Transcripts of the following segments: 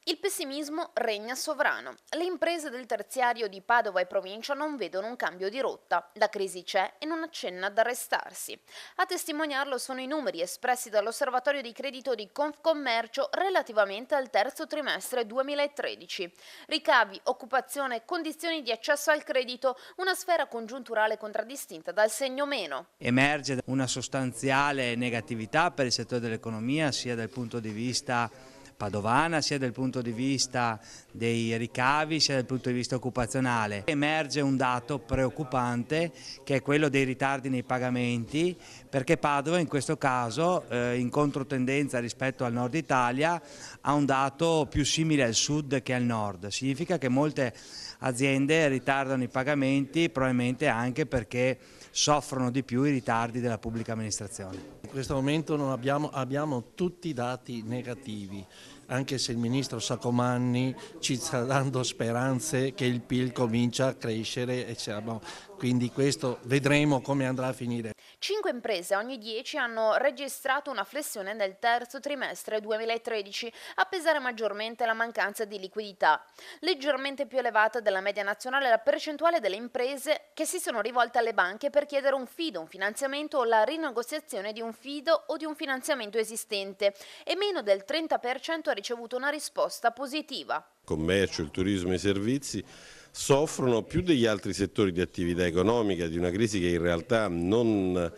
Il pessimismo regna sovrano. Le imprese del terziario di Padova e provincia non vedono un cambio di rotta. La crisi c'è e non accenna ad arrestarsi. A testimoniarlo sono i numeri espressi dall'Osservatorio di credito di Confcommercio relativamente al terzo trimestre 2013. Ricavi, occupazione, condizioni di accesso al credito, una sfera congiunturale contraddistinta dal segno meno. Emerge una sostanziale negatività per il settore dell'economia, sia dal punto di vista padovana, sia dal punto di vista dei ricavi, sia dal punto di vista occupazionale. Emerge un dato preoccupante che è quello dei ritardi nei pagamenti, perché Padova in questo caso, in controtendenza rispetto al nord Italia, ha un dato più simile al sud che al nord. Significa che molte aziende ritardano i pagamenti, probabilmente anche perché soffrono di più i ritardi della pubblica amministrazione. In questo momento non abbiamo tutti i dati negativi, anche se il ministro Saccomanni ci sta dando speranze che il PIL comincia a crescere, quindi questo vedremo come andrà a finire. 5 imprese ogni 10 hanno registrato una flessione nel terzo trimestre 2013, a pesare maggiormente la mancanza di liquidità. Leggermente più elevata della media nazionale è la percentuale delle imprese che si sono rivolte alle banche per chiedere un fido, un finanziamento o la rinegoziazione di un fido o di un finanziamento esistente, e meno del 30% ha ricevuto una risposta positiva. Il commercio, il turismo e i servizi soffrono più degli altri settori di attività economica di una crisi che in realtà non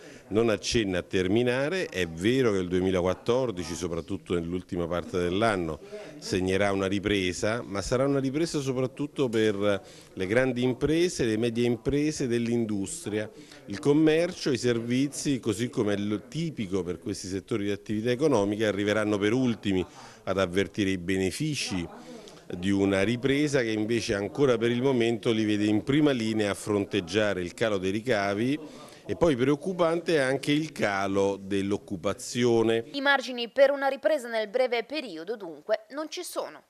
accenna a terminare. È vero che il 2014, soprattutto nell'ultima parte dell'anno, segnerà una ripresa, ma sarà una ripresa soprattutto per le grandi imprese, le medie imprese dell'industria, il commercio, i servizi, così come è tipico per questi settori di attività economica, arriveranno per ultimi ad avvertire i benefici di una ripresa che invece ancora per il momento li vede in prima linea a fronteggiare il calo dei ricavi, e poi preoccupante è anche il calo dell'occupazione. I margini per una ripresa nel breve periodo dunque non ci sono.